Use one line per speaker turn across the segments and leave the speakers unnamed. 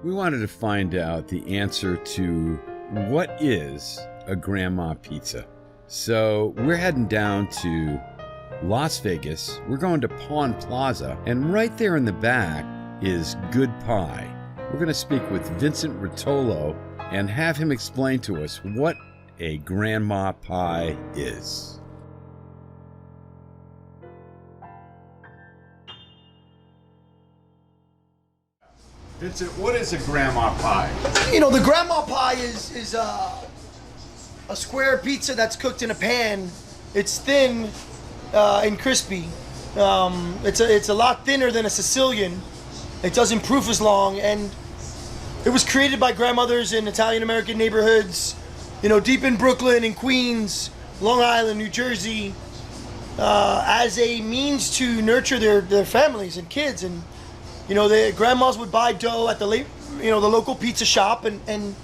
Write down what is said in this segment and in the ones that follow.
We wanted to find out the answer to what is a grandma pizza. So we're heading down to Las Vegas. We're going to Pawn Plaza, and right there in the back is Good Pie. We're going to speak with Vincent Rotolo and have him explain to us what a grandma pie is. Vincent, what is a grandma pie?
You know, the grandma pie is a square pizza that's cooked in a pan. It's thin and crispy. It's a lot thinner than a Sicilian. It doesn't proof as long, and it was created by grandmothers in Italian American neighborhoods, you know, deep in Brooklyn and Queens, Long Island, New Jersey, as a means to nurture their families and kids. And you know, the grandmas would buy dough at the local pizza shop, and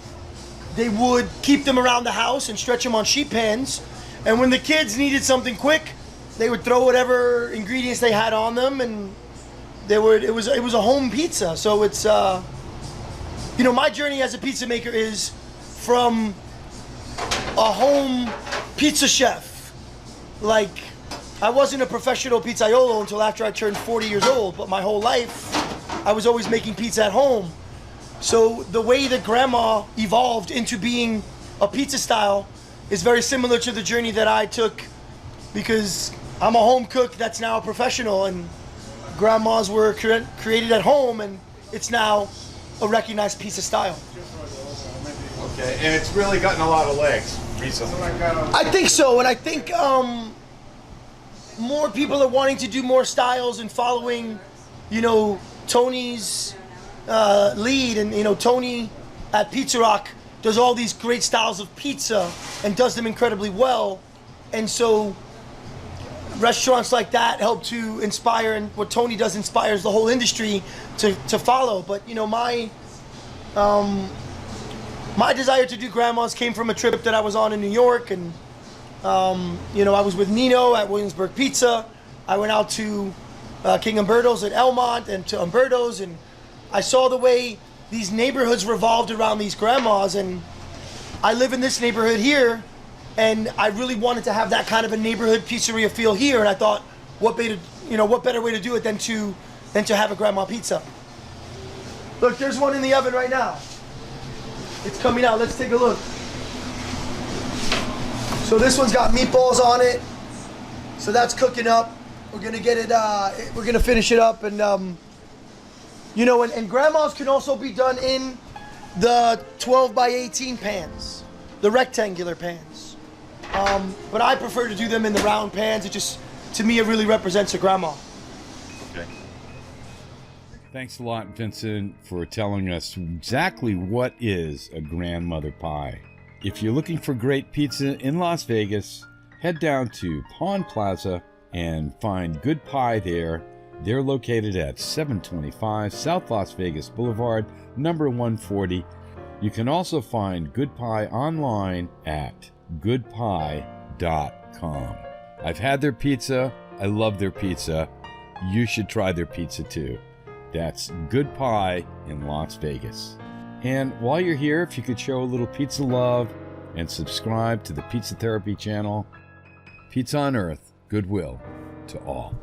they would keep them around the house and stretch them on sheet pans. And when the kids needed something quick, they would throw whatever ingredients they had on them, and it was a home pizza. So it's you know, my journey as a pizza maker is from a home pizza chef. Like, I wasn't a professional pizzaiolo until after I turned 40 years old, but my whole life I was always making pizza at home. So the way that grandma evolved into being a pizza style is very similar to the journey that I took, because I'm a home cook that's now a professional, and grandmas were created at home, and it's now a recognized pizza style.
Okay, and it's really gotten a lot of legs recently.
I think so, and I think more people are wanting to do more styles and following, you know, Tony's lead. And you know, Tony at Pizza Rock does all these great styles of pizza and does them incredibly well, and so restaurants like that help to inspire, and what Tony does inspires the whole industry to follow. But you know, my desire to do grandmas came from a trip that I was on in New York, and you know, I was with Nino at Williamsburg Pizza. I went out to King Umberto's at Elmont and to Umberto's, and I saw the way these neighborhoods revolved around these grandmas. And I live in this neighborhood here, and I really wanted to have that kind of a neighborhood pizzeria feel here. And I thought, what better way to do it than to have a grandma pizza? Look, there's one in the oven right now. It's coming out. Let's take a look. So this one's got meatballs on it. So that's cooking up. We're gonna get it. We're gonna finish it up, and you know, and grandmas can also be done in the 12 by 18 pans, the rectangular pans. But I prefer to do them in the round pans. It just, to me, it really represents a grandma.
Okay. Thanks a lot, Vincent, for telling us exactly what is a grandmother pie. If you're looking for great pizza in Las Vegas, head down to Pawn Plaza and find Good Pie there. They're located at 725 South Las Vegas Boulevard, number 140. You can also find Good Pie online at goodpie.com. I've had their pizza. I love their pizza. You should try their pizza too. That's Good Pie in Las Vegas. And while you're here, if you could show a little pizza love and subscribe to the Pizza Therapy channel. Pizza on Earth, goodwill to all.